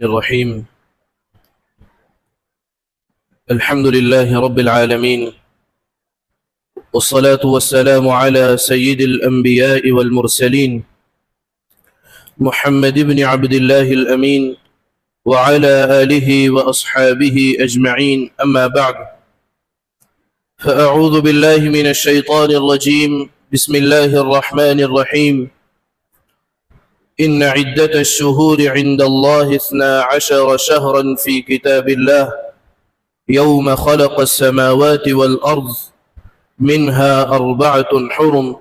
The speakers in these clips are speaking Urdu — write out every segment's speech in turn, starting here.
الرحيم. الحمد لله رب العالمين، والصلاة والسلام على سيد الأنبياء والمرسلين محمد بن عبد الله الأمين وعلى آله وأصحابه أجمعين. أما بعد، فأعوذ بالله من الشيطان الرجيم. بسم الله الرحمن الرحيم. إن عدة الشهور عند الله 12 شهرا في كتاب الله يوم خلق السماوات والأرض منها 4 حرم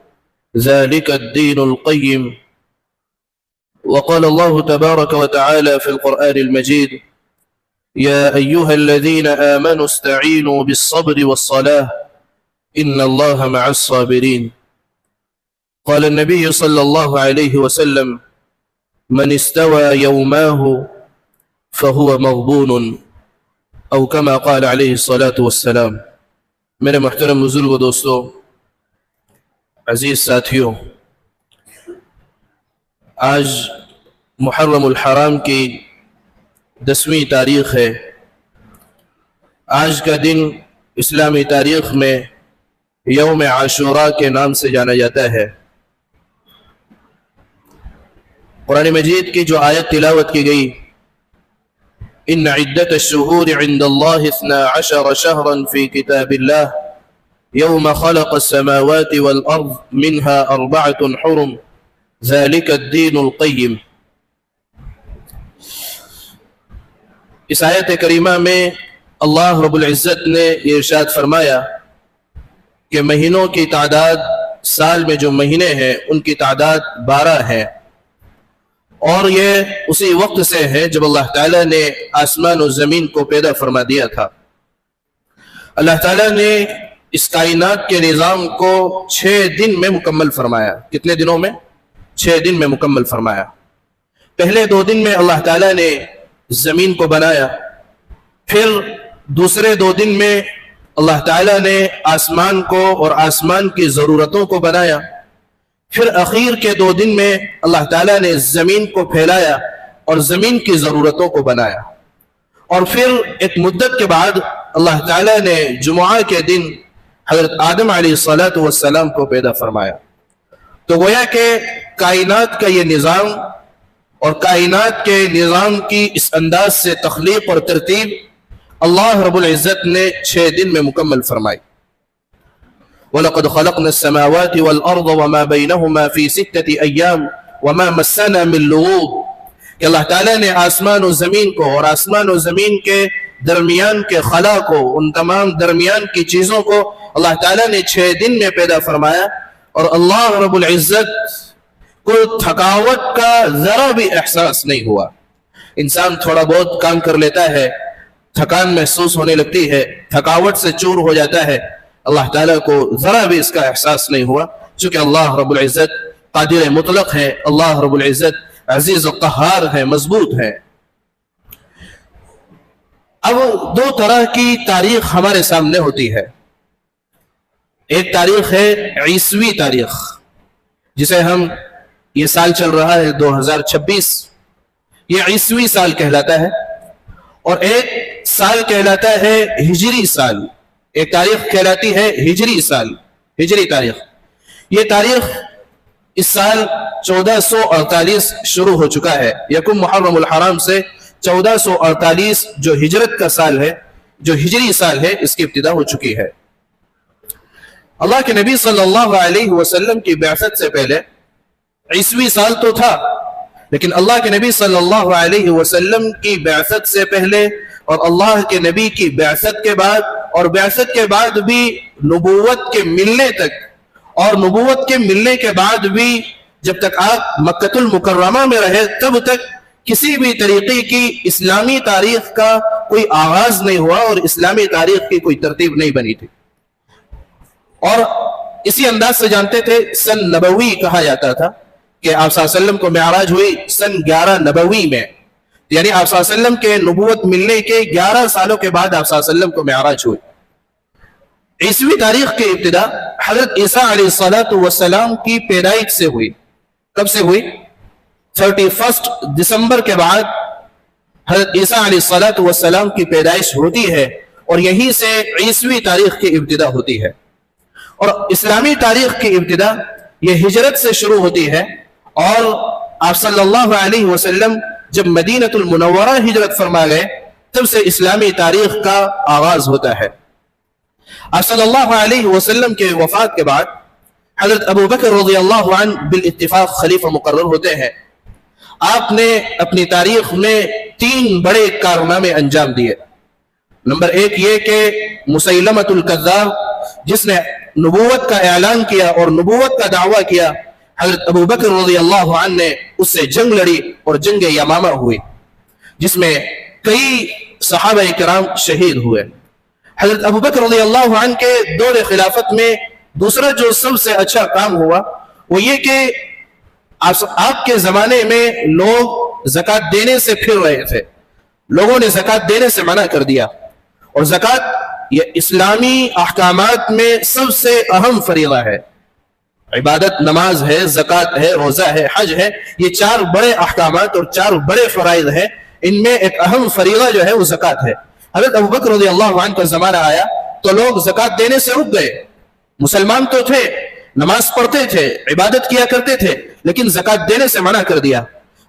ذلك الدين القيم. وقال الله تبارك وتعالى في القرآن المجيد: يا أيها الذين آمنوا استعينوا بالصبر والصلاة إن الله مع الصابرين. قال النبي صلى الله عليه وسلم: من استوى يوماه فهو مغبون، او كما قال علیہ الصلاۃ والسلام. میرے محترم بزرگ و دوستو، عزیز ساتھیوں، آج محرم الحرام کی 10ویں تاریخ ہے. آج کا دن اسلامی تاریخ میں یوم عاشوراء کے نام سے جانا جاتا ہے. قرآن مجید کی جو آیت تلاوت کی گئی، ان عدت الشہور عند اللہ 12 شہرا فی کتاب اللہ یوم خلق السماوات والارض منها 4 حرم ذلك الدین القیم. اس آیت کریمہ میں اللہ رب العزت نے یہ ارشاد فرمایا کہ مہینوں کی تعداد، سال میں جو مہینے ہیں ان کی تعداد 12 ہے، اور یہ اسی وقت سے ہے جب اللہ تعالیٰ نے آسمان و زمین کو پیدا فرما دیا تھا. اللہ تعالیٰ نے اس کائنات کے نظام کو 6 دن میں مکمل فرمایا. کتنے دنوں میں؟ 6 دن میں مکمل فرمایا. پہلے 2 دن میں اللہ تعالیٰ نے زمین کو بنایا، پھر دوسرے 2 دن میں اللہ تعالیٰ نے آسمان کو اور آسمان کی ضرورتوں کو بنایا، پھر اخیر کے 2 دن میں اللہ تعالیٰ نے زمین کو پھیلایا اور زمین کی ضرورتوں کو بنایا، اور پھر ایک مدت کے بعد اللہ تعالیٰ نے جمعہ کے دن حضرت آدم علیہ السلام کو پیدا فرمایا. تو گویا کہ کائنات کا یہ نظام اور کائنات کے نظام کی اس انداز سے تخلیق اور ترتیب اللہ رب العزت نے 6 دن میں مکمل فرمائی. وَلَقَدْ خَلَقْنَا السَّمَاوَاتِ وَالْأَرْضَ وَمَا بَيْنَهُمَا فِي 6 أَيَّامٍ وَمَا مَسَّنَا مِن لُغُوبٍ. کہ اللہ تعالیٰ نے آسمان و زمین کو اور آسمان و زمین کے درمیان کے خلا کو، ان تمام درمیان کی چیزوں کو اللہ تعالیٰ نے 6 دن میں پیدا فرمایا، اور اللہ رب العزت کو تھکاوٹ کا ذرا بھی احساس نہیں ہوا. انسان تھوڑا بہت کام کر لیتا ہے، تھکان محسوس ہونے لگتی ہے، تھکاوٹ سے چور ہو جاتا ہے. اللہ تعالیٰ کو ذرا بھی اس کا احساس نہیں ہوا، چونکہ اللہ رب العزت قادر مطلق ہے، اللہ رب العزت عزیز و قہار ہے، مضبوط ہے. اب 2 طرح کی تاریخ ہمارے سامنے ہوتی ہے. ایک تاریخ ہے عیسوی تاریخ، جسے ہم، یہ سال چل رہا ہے 2026، یہ عیسوی سال کہلاتا ہے. اور ایک سال کہلاتا ہے ہجری سال. ایک تاریخ کہلاتی ہے ہجری سال، ہجری تاریخ. یہ تاریخ اس سال 1448 شروع ہو چکا ہے. یکم محرم الحرام سے 1448 جو ہجرت کا سال ہے، جو ہجری سال ہے، اس کی ابتدا ہو چکی ہے. اللہ کے نبی صلی اللہ علیہ وسلم کی بعثت سے پہلے عیسوی سال تو تھا، لیکن اللہ کے نبی صلی اللہ علیہ وسلم کی بعثت سے پہلے اور اللہ کے نبی کی بعثت کے بعد اور بعثت کے بعد بھی نبوت کے ملنے تک، اور نبوت کے ملنے کے بعد بھی جب تک آپ مکہ المکرمہ میں رہے تب تک کسی بھی طریقے کی اسلامی تاریخ کا کوئی آغاز نہیں ہوا اور اسلامی تاریخ کی کوئی ترتیب نہیں بنی تھی. اور اسی انداز سے جانتے تھے. سن نبوی کہا جاتا تھا کہ آپ صلی اللہ علیہ وسلم کو معراج ہوئی سن 11 نبوی میں، یعنی آپ صلی اللہ علیہ وسلم کے نبوت ملنے کے 11 سالوں کے بعد آپ صلی اللہ علیہ وسلم کو معراج ہوئی. عیسوی تاریخ کی ابتدا حضرت عیسیٰ علیہ السلام کی پیدائش سے ہوئی. کب سے ہوئی؟ 31 دسمبر کے بعد حضرت عیسیٰ علیہ الصلوۃ والسلام کی پیدائش ہوتی ہے اور یہیں سے عیسوی تاریخ کی ابتدا ہوتی ہے. اور اسلامی تاریخ کی ابتدا یہ ہجرت سے شروع ہوتی ہے، اور آپ صلی اللہ علیہ وسلم جب مدینۃ المنورہ ہجرت فرما گئے تب سے اسلامی تاریخ کا آغاز ہوتا ہے. آپ صلی اللہ علیہ وسلم کے وفات کے بعد حضرت ابو بکر رضی اللہ عنہ بالاتفاق خلیفہ مقرر ہوتے ہیں. آپ نے اپنی تاریخ میں 3 بڑے کارنامے انجام دیے. نمبر 1 یہ کہ مسیلمۃ الکذاب جس نے نبوت کا اعلان کیا اور نبوت کا دعویٰ کیا، حضرت ابو بکر رضی اللہ عنہ نے اس سے جنگ لڑی اور جنگ یمامہ ہوئی جس میں کئی صحابہ کرام شہید ہوئے. حضرت ابو بکر رضی اللہ عنہ کے دور خلافت میں دوسرا جو سب سے اچھا کام ہوا وہ یہ کہ آپ کے زمانے میں لوگ زکوٰۃ دینے سے پھر رہے تھے. لوگوں نے زکوٰۃ دینے سے منع کر دیا، اور زکوٰۃ یہ اسلامی احکامات میں سب سے اہم فریضہ ہے. عبادت نماز ہے، زکوٰۃ ہے، روزہ ہے، حج ہے، یہ 4 بڑے احکامات اور 4 بڑے فرائض ہیں. ان میں ایک اہم فریضہ جو ہے وہ زکوٰۃ ہے. حضرت ابو بکر رضی اللہ عنہ کا زمانہ آیا تو لوگ زکوٰۃ دینے سے رک گئے. مسلمان تو تھے، نماز پڑھتے تھے، عبادت کیا کرتے تھے، لیکن زکوٰۃ دینے سے منع کر دیا.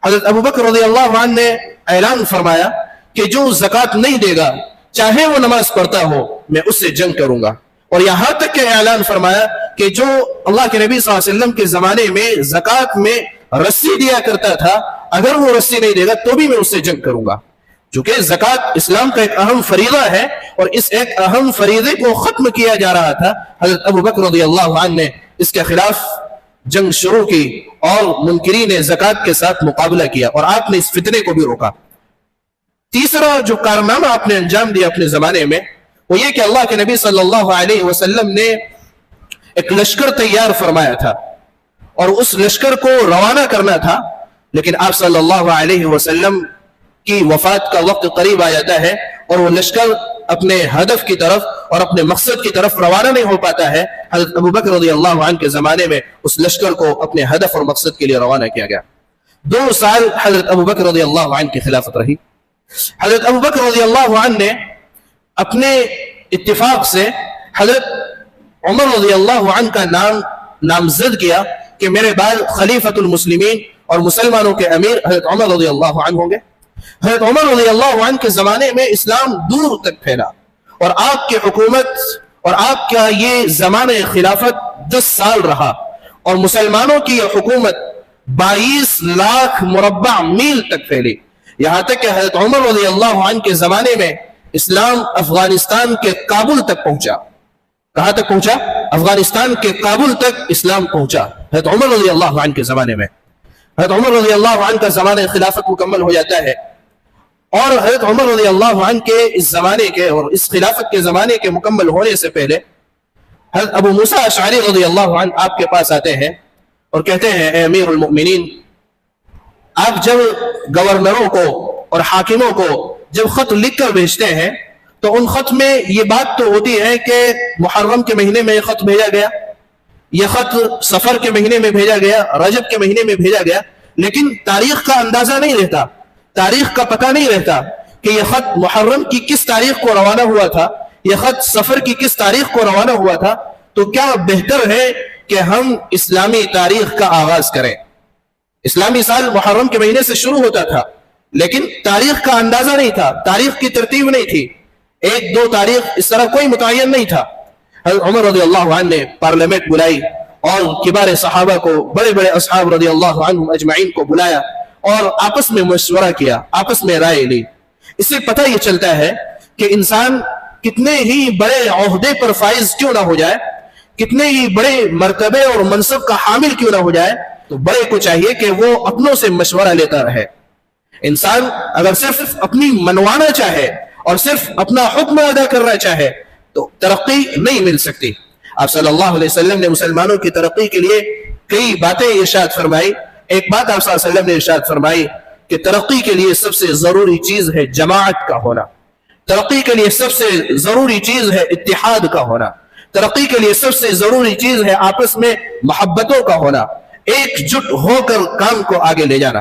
حضرت ابو بکر رضی اللہ عنہ نے اعلان فرمایا کہ جو زکوٰۃ نہیں دے گا چاہے وہ نماز پڑھتا ہو میں اس سے جنگ کروں گا. اور یہاں تک کہ اعلان فرمایا کہ جو اللہ کے نبی صلی اللہ علیہ وسلم کے زمانے میں زکوٰۃ میں رسی دیا کرتا تھا اگر وہ رسی نہیں دے گا تو بھی میں اس سے جنگ کروں گا. چونکہ زکوٰۃ اسلام کا ایک اہم فریضہ ہے اور اس ایک اہم فریضے کو ختم کیا جا رہا تھا. حضرت ابو بکر رضی اللہ عنہ نے اس کے خلاف جنگ شروع کی اور منکرین زکوٰۃ کے ساتھ مقابلہ کیا اور آپ نے اس فتنے کو بھی روکا. تیسرا جو کارنامہ آپ نے انجام دیا اپنے زمانے میں وہ یہ کہ اللہ کے نبی صلی اللہ علیہ وسلم نے ایک لشکر تیار فرمایا تھا اور اس لشکر کو روانہ کرنا تھا، لیکن آپ صلی اللہ علیہ وسلم کی وفات کا وقت قریب آ جاتا ہے اور وہ لشکر اپنے ہدف کی طرف اور اپنے مقصد کی طرف روانہ نہیں ہو پاتا ہے. حضرت ابو بکر رضی اللہ عنہ کے زمانے میں اس لشکر کو اپنے ہدف اور مقصد کے لیے روانہ کیا گیا. 2 سال حضرت ابو بکر رضی اللہ عنہ کی خلافت رہی. حضرت ابو بکر رضی اللہ عنہ نے اپنے اتفاق سے حضرت عمر رضی اللہ عنہ کا نام نامزد کیا کہ میرے بعد خلیفۃ المسلمین اور مسلمانوں کے امیر حضرت عمر رضی اللہ عنہ ہوں گے. حضرت عمر رضی اللہ عنہ کے زمانے میں اسلام دور تک پھیلا اور آپ کی حکومت اور آپ کا یہ زمانہ خلافت 10 سال رہا اور مسلمانوں کی یہ حکومت 22 لاکھ مربع میل تک پھیلی. یہاں تک کہ حضرت عمر رضی اللہ عنہ کے زمانے میں اسلام افغانستان کے کابل تک پہنچا. کہاں تک پہنچا؟ افغانستان کے کابل تک اسلام پہنچا حضرت عمر رضی اللہ عنہ کے زمانے میں. حضرت عمر رضی اللہ عنہ کا زمانہ خلافت مکمل ہو جاتا ہے اور حضرت عمر رضی اللہ عنہ کے اس زمانے کے اور اس خلافت کے زمانے کے مکمل ہونے سے پہلے حضرت ابو موسیٰ اشعری رضی اللہ عنہ آپ کے پاس آتے ہیں اور کہتے ہیں اے امیر المؤمنین، آپ جب گورنروں کو اور حاکموں کو جب خط لکھ کر بھیجتے ہیں تو ان خط میں یہ بات تو ہوتی ہے کہ محرم کے مہینے میں یہ خط بھیجا گیا، یہ خط سفر کے مہینے میں بھیجا گیا، رجب کے مہینے میں بھیجا گیا، لیکن تاریخ کا اندازہ نہیں رہتا، تاریخ کا پتہ نہیں رہتا کہ یہ خط محرم کی کس تاریخ کو روانہ ہوا تھا، یہ خط سفر کی کس تاریخ کو روانہ ہوا تھا. تو کیا بہتر ہے کہ ہم اسلامی تاریخ کا آغاز کریں. اسلامی سال محرم کے مہینے سے شروع ہوتا تھا لیکن تاریخ کا اندازہ نہیں تھا، تاریخ کی ترتیب نہیں تھی، 1-2 تاریخ اس طرح کوئی متعین نہیں تھا. حضرت عمر رضی اللہ عنہ نے پارلیمنٹ بلائی اور کبار صحابہ کو، بڑے بڑے اصحاب رضی اللہ عنہم اجمعین کو بلایا اور آپس میں مشورہ کیا، آپس میں رائے لی. اس سے پتہ یہ چلتا ہے کہ انسان کتنے ہی بڑے عہدے پر فائز کیوں نہ ہو جائے، کتنے ہی بڑے مرتبے اور منصب کا حامل کیوں نہ ہو جائے، تو بڑے کو چاہیے کہ وہ اپنوں سے مشورہ لیتا رہے. انسان اگر صرف اپنی منوانا چاہے اور صرف اپنا حکم ادا کرنا چاہے تو ترقی نہیں مل سکتی. آپ صلی اللہ علیہ وسلم نے مسلمانوں کی ترقی کے لیے کئی باتیں ارشاد فرمائی. ایک بات آپ صلی اللہ علیہ وسلم نے ارشاد فرمائی کہ ترقی کے لیے سب سے ضروری چیز ہے جماعت کا ہونا، ترقی کے لیے سب سے ضروری چیز ہے اتحاد کا ہونا، ترقی کے لیے سب سے ضروری چیز ہے آپس میں محبتوں کا ہونا، ایک جٹ ہو کر کام کو آگے لے جانا.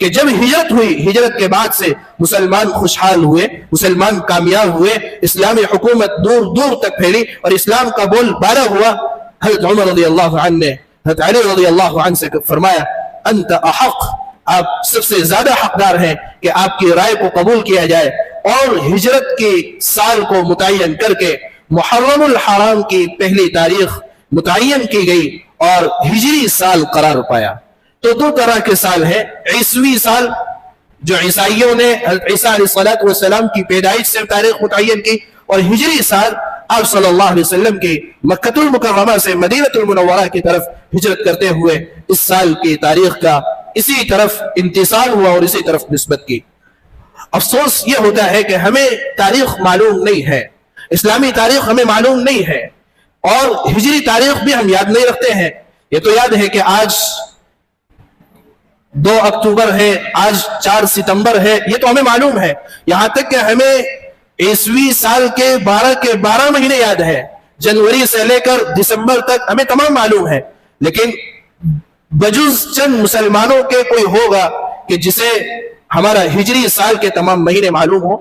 کہ جب ہجرت ہوئی، ہجرت کے بعد سے مسلمان خوشحال ہوئے، مسلمان کامیاب ہوئے، اسلامی حکومت دور دور تک پھیلی اور اسلام کا بول بالا ہوا. حضرت عمر رضی اللہ عنہ نے حضرت علی رضی اللہ عنہ سے فرمایا انت احق، آپ سب سے زیادہ حقدار ہیں کہ آپ کی رائے کو قبول کیا جائے. اور ہجرت کی سال کو متعین کر کے محرم الحرام کی پہلی تاریخ متعین کی گئی اور ہجری سال قرار پایا. تو دو طرح کے سال ہیں، عیسوی سال جو عیسائیوں نے حضرت عیسیٰ علیہ السلام کی پیدائش سے تاریخ متعین کی، اور ہجری سال آپ صلی اللہ علیہ وسلم کی مکہ المکرمہ سے مدینہ المنورہ کی طرف ہجرت کرتے ہوئے اس سال کی تاریخ کا اسی طرف انتصال ہوا اور اسی طرف نسبت کی. افسوس یہ ہوتا ہے کہ ہمیں تاریخ معلوم نہیں ہے، اسلامی تاریخ ہمیں معلوم نہیں ہے، اور ہجری تاریخ بھی ہم یاد نہیں رکھتے ہیں. یہ تو یاد ہے کہ آج 2 اکتوبر ہے، آج 4 ستمبر ہے، یہ تو ہمیں معلوم ہے. یہاں تک کہ ہمیں عیسوی سال کے 12 مہینے یاد ہے، جنوری سے لے کر دسمبر تک ہمیں تمام معلوم ہے. لیکن بجز چند مسلمانوں کے کوئی ہوگا کہ جسے ہمارا ہجری سال کے تمام مہینے معلوم ہو.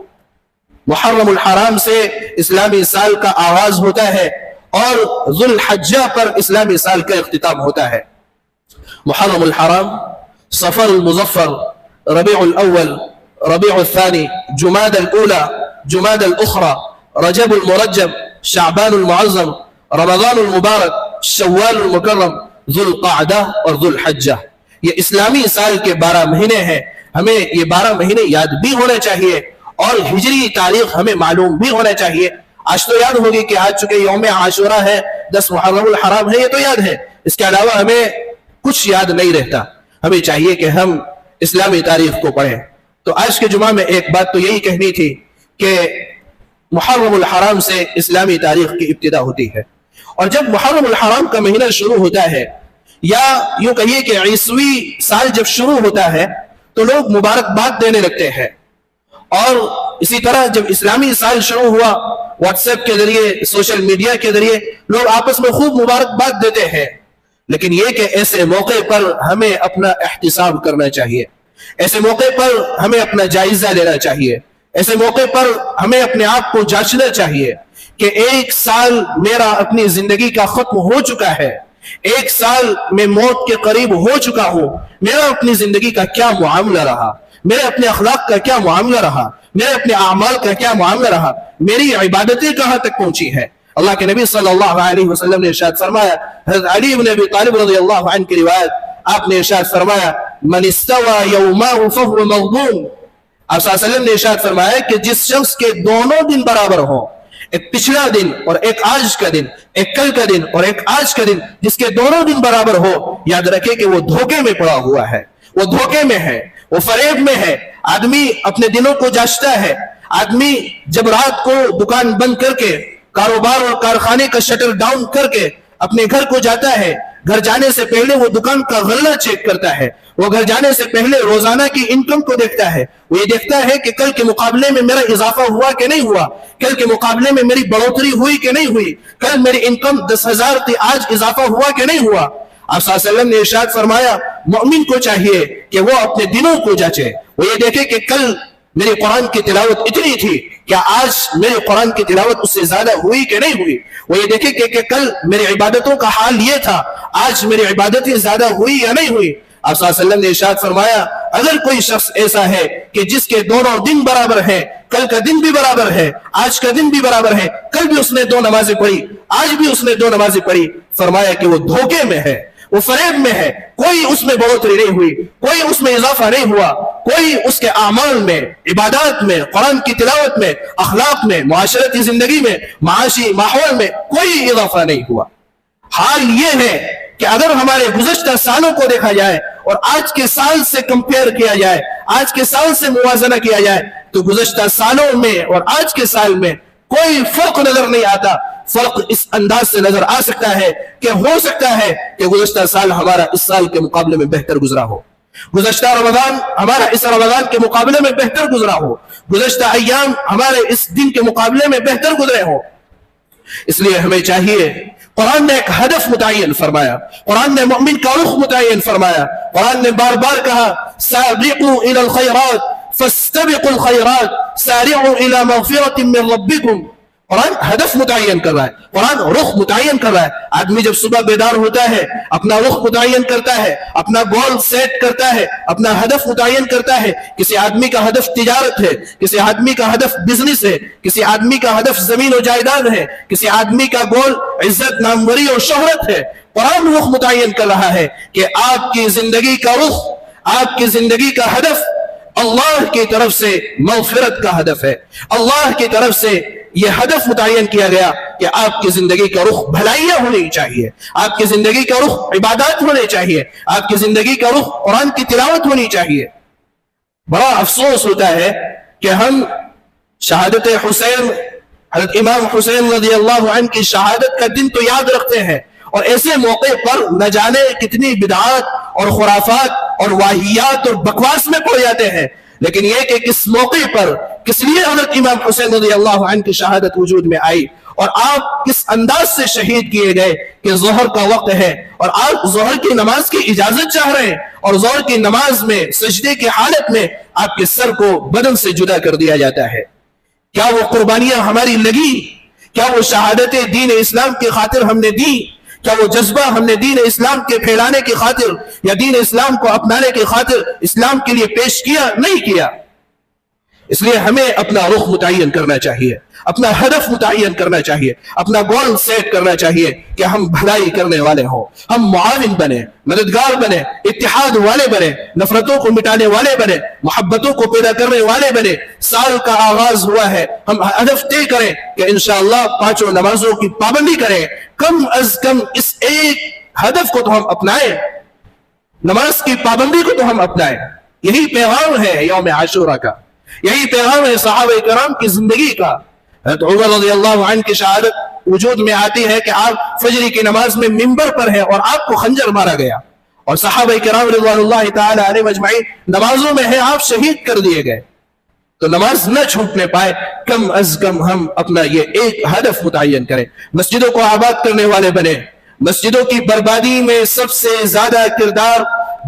محرم الحرام سے اسلامی سال کا آغاز ہوتا ہے اور ذو الحجہ پر اسلامی سال کا اختتام ہوتا ہے. محرم الحرام، صفر المظفر، ربیع الاول، ربیع الثانی، جماد الاولى، جماد الاخرى، رجب المرجب، شعبان المعظم، رمضان المبارک، شوال المکرم، ذو القعدہ اور ذو الحجہ. یہ اسلامی سال کے 12 مہینے ہیں. ہمیں یہ 12 مہینے یاد بھی ہونے چاہیے اور ہجری تاریخ ہمیں معلوم بھی ہونا چاہیے. آج تو یاد ہوگی کہ آج چونکہ یوم عاشورہ ہے، 10 محرم الحرام ہے، یہ تو یاد ہے. اس کے علاوہ ہمیں کچھ یاد نہیں رہتا. ہمیں چاہیے کہ ہم اسلامی تاریخ کو پڑھیں. تو آج کے جمعہ میں ایک بات تو یہی کہنی تھی کہ محرم الحرام سے اسلامی تاریخ کی ابتدا ہوتی ہے. اور جب محرم الحرام کا مہینہ شروع ہوتا ہے، یا یوں کہیے کہ عیسوی سال جب شروع ہوتا ہے تو لوگ مبارکباد دینے لگتے ہیں. اور اسی طرح جب اسلامی سال شروع ہوا، واٹس ایپ کے ذریعے، سوشل میڈیا کے ذریعے لوگ آپس میں خوب مبارکباد دیتے ہیں. لیکن یہ کہ ایسے موقع پر ہمیں اپنا احتساب کرنا چاہیے، ایسے موقع پر ہمیں اپنا جائزہ لینا چاہیے، ایسے موقع پر ہمیں اپنے آپ کو جانچنا چاہیے کہ 1 سال میرا اپنی زندگی کا ختم ہو چکا ہے، 1 سال میں موت کے قریب ہو چکا ہوں. میرا اپنی زندگی کا کیا معاملہ رہا، میرے اپنے اخلاق کا کیا معاملہ رہا، میرے اپنے اعمال کا کیا معاملہ رہا، میری عبادتیں کہاں تک پہنچی ہے. اللہ کے نبی صلی اللہ علیہ وسلم نے ارشاد فرمایا، حضرت علی بن ابی طالب رضی اللہ عنہ کی روایت، آپ نے ارشاد فرمایا من استوى یومہ فهو مغبون. آپ صلی اللہ علیہ وسلم نے ارشاد فرمایا کہ جس شخص کے دونوں دن برابر ہوں، ایک پچھلا دن اور ایک آج کا دن، ایک کل کا دن اور ایک آج کا دن، جس کے دونوں دن برابر ہو، یاد رکھے کہ وہ دھوکے میں پڑا ہوا ہے، وہ دھوکے میں ہے، وہ فریب میں ہے. آدمی اپنے دنوں کو جانچتا ہے. آدمی جب رات کو دکان بند کر کے، کاروبار اور کارخانے کا شٹر ڈاؤن کر کے اپنے گھر کو جاتا ہے، گھر جانے سے پہلے وہ دکان کا غلہ چیک کرتا ہے. وہ گھر جانے سے پہلے روزانہ کی انکم کو دیکھتا ہے. وہ یہ دیکھتا ہے کہ کل کے مقابلے میں میرا اضافہ ہوا کہ نہیں ہوا، کل کے مقابلے میں میری بڑھوتری ہوئی کہ نہیں ہوئی، کل میری انکم 10,000 تھی، آج اضافہ ہوا کہ نہیں ہوا. آپ صلی اللہ علیہ وسلم نے ارشاد فرمایا مومن کو چاہیے کہ وہ اپنے دنوں کو جانچے. وہ یہ دیکھے کہ کل میری قرآن کی تلاوت اتنی تھی، کیا آج میری قرآن کی تلاوت اس سے زیادہ ہوئی کہ نہیں ہوئی. وہ یہ دیکھے کہ کل میری عبادتوں کا حال یہ تھا، آج میری عبادتیں زیادہ ہوئی یا نہیں ہوئی. آپ صلی اللہ علیہ وسلم نے ارشاد فرمایا اگر کوئی شخص ایسا ہے کہ جس کے دونوں دن برابر ہیں، کل کا دن بھی برابر ہے، آج کا دن بھی برابر ہے، کل بھی اس نے 2 نمازیں پڑھی، آج بھی اس نے 2 نمازیں پڑھی، فرمایا کہ وہ دھوکے میں ہے، وہ فریب میں ہے. کوئی اس میں بڑھوتری نہیں ہوئی، کوئی اس میں اضافہ نہیں ہوا، کوئی اس کے اعمال میں، عبادات میں، قرآن کی تلاوت میں، اخلاق میں، معاشرتی زندگی میں، معاشی ماحول میں کوئی اضافہ نہیں ہوا. حال یہ ہے کہ اگر ہمارے گزشتہ سالوں کو دیکھا جائے اور آج کے سال سے کمپیئر کیا جائے، آج کے سال سے موازنہ کیا جائے، تو گزشتہ سالوں میں اور آج کے سال میں کوئی فرق نظر نہیں آتا. فرق اس انداز سے نظر آ سکتا ہے کہ ہو سکتا ہے کہ گزشتہ سال ہمارا اس سال کے مقابلے میں بہتر گزرا ہو، گزشتہ رمضان ہمارا اس رمضان کے مقابلے میں بہتر گزرا ہو، گزشتہ ایام ہمارے اس دن کے مقابلے میں بہتر گزرے ہو. اس لیے ہمیں چاہیے قرآن نے ایک ہدف متعین فرمایا، قرآن نے مومن کا رخ متعین فرمایا، قرآن نے بار بار کہا سابقوا الى الخیرات فاستبقوا الخیرات سارعوا الى مغفرة من ربکم۔ قرآن ہدف متعین کر رہا ہے، قرآن رخ متعین کر رہا ہے۔ آدمی جب صبح بیدار ہوتا ہے اپنا رخ متعین کرتا ہے، اپنا گول سیٹ کرتا ہے، اپنا ہدف متعین کرتا ہے۔ کسی آدمی کا ہدف تجارت ہے، کسی آدمی کا ہدف بزنس ہے، کسی آدمی کا ہدف زمین و جائیداد ہے، کسی آدمی کا گول عزت، ناموری اور شہرت ہے۔ قرآن رخ متعین کر رہا ہے کہ آپ کی زندگی کا رخ، آپ کی زندگی کا ہدف اللہ کی طرف سے مغفرت کا ہدف ہے۔ اللہ کی طرف سے یہ ہدف متعین کیا گیا کہ آپ کی زندگی کا رخ بھلائیاں ہونی چاہیے، آپ کی زندگی کا رخ عبادات ہونے چاہیے، آپ کی زندگی کا رخ قرآن کی تلاوت ہونی چاہیے۔ بڑا افسوس ہوتا ہے کہ ہم شہادت حسین، حضرت امام حسین رضی اللہ عنہ کی شہادت کا دن تو یاد رکھتے ہیں، اور ایسے موقع پر نہ جانے کتنی بدعات اور خرافات اور واہیات اور بکواس میں پڑ جاتے ہیں، لیکن یہ کہ کس موقع پر کس لیے حضرت امام حسین رضی اللہ عنہ کی شہادت وجود میں آئی، اور آپ کس انداز سے شہید کیے گئے کہ ظہر کا وقت ہے اور آپ ظہر کی نماز کی اجازت چاہ رہے ہیں، اور ظہر کی نماز میں سجدے کی حالت میں آپ کے سر کو بدن سے جدا کر دیا جاتا ہے۔ کیا وہ قربانیاں ہماری لگی؟ کیا وہ شہادت دین اسلام کی خاطر ہم نے دی؟ کیا وہ جذبہ ہم نے دین اسلام کے پھیلانے کی خاطر یا دین اسلام کو اپنانے کی خاطر اسلام کے لیے پیش کیا؟ نہیں کیا۔ اس لیے ہمیں اپنا رخ متعین کرنا چاہیے، اپنا ہدف متعین کرنا چاہیے، اپنا گول سیٹ کرنا چاہیے کہ ہم بھلائی کرنے والے ہوں، ہم معاون بنے، مددگار بنے، اتحاد والے بنے، نفرتوں کو مٹانے والے بنے، محبتوں کو پیدا کرنے والے بنے۔ سال کا آغاز ہوا ہے، ہم ہدف طے کریں کہ انشاءاللہ 5 نمازوں کی پابندی کریں، کم از کم اس ایک ہدف کو تو ہم اپنائیں، نماز کی پابندی کو تو ہم اپنائیں۔ یہی پیغام ہے یوم عاشورہ کا، یہی پیغام ہے صحابہ کرام کی زندگی کا۔ حضرت عمر رضی اللہ عنہ کی شہادت وجود میں آتی ہے کہ آپ فجر کی نماز میں منبر پر ہیں اور آپ کو خنجر مارا گیا، اور صحابہ کرام رضوان اللہ تعالی علیہ مجمعین نمازوں میں ہیں، آپ شہید کر دیے گئے۔ تو نماز نہ چھوٹنے پائے، کم از کم ہم اپنا یہ ایک ہدف متعین کریں، مسجدوں کو آباد کرنے والے بنے۔ مسجدوں کی بربادی میں سب سے زیادہ کردار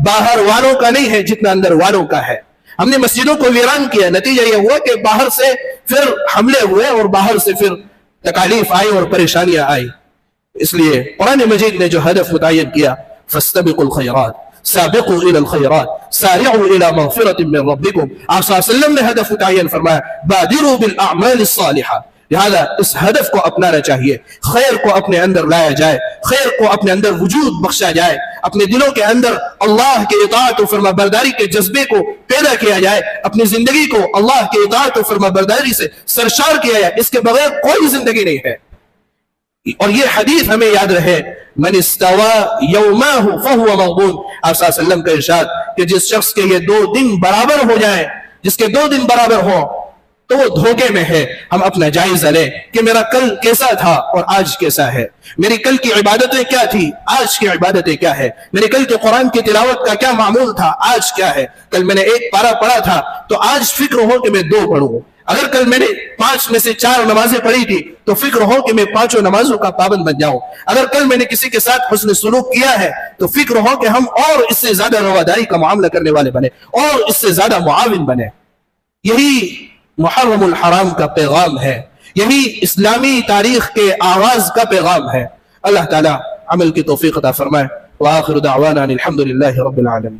باہر والوں کا نہیں ہے جتنا اندر والوں کا ہے۔ ہم نے مسجدوں کو ویران کیا، نتیجہ یہ ہوا کہ باہر سے پھر حملے ہوئے اور باہر سے پھر تکالیف آئی اور پریشانیاں آئی۔ اس لیے قرآن مجید نے جو ہدف متعین کیا فاستبقوا الخیرات سابقوا الى الخیرات سارعوا الى مغفرة من ربکم، آپ صلی اللہ علیہ وسلم نے ہدف متعین فرمایا بادروا بالاعمال الصالحہ۔ لہذا اس ہدف کو اپنانا چاہیے، خیر کو اپنے اندر لایا جائے، خیر کو اپنے اندر وجود بخشا جائے، اپنے دلوں کے اندر اللہ کے اطاعت و فرما برداری کے جذبے کو پیدا کیا جائے، اپنی زندگی کو اللہ کے اطاعت و فرما برداری سے سرشار کیا جائے۔ اس کے بغیر کوئی زندگی نہیں ہے۔ اور یہ حدیث ہمیں یاد رہے، من استوى یومہ فہو مغبون، آپ صلی اللہ علیہ وسلم کا ارشاد کہ جس شخص کے یہ 2 دن برابر ہو جائیں، جس کے 2 دن برابر ہوں تو وہ دھوکے میں ہے۔ ہم اپنا جائزہ لیں کہ میرا کل کیسا تھا اور آج کیسا ہے، میری کل کی عبادتیں کیا تھی، آج کی عبادتیں کیا ہے، میرے کل کے قرآن کی تلاوت کا کیا معمول تھا، آج کیا ہے۔ کل میں نے 1 پارہ پڑھا تھا تو آج فکر ہو کہ میں 2 پڑھوں۔ اگر کل میں نے 5 میں سے 4 نمازیں پڑھی تھی تو فکر ہو کہ میں 5 نمازوں کا پابند بن جاؤں۔ اگر کل میں نے کسی کے ساتھ حسن سلوک کیا ہے تو فکر ہو کہ ہم اور اس سے زیادہ رواداری کا معاملہ کرنے والے بنے اور اس سے زیادہ معاون بنے۔ یہی محرم الحرام کا پیغام ہے، یہی اسلامی تاریخ کے آغاز کا پیغام ہے۔ اللہ تعالی عمل کی توفیق عطا فرمائے۔ وآخر دعوانا الحمد للہ رب العالمین۔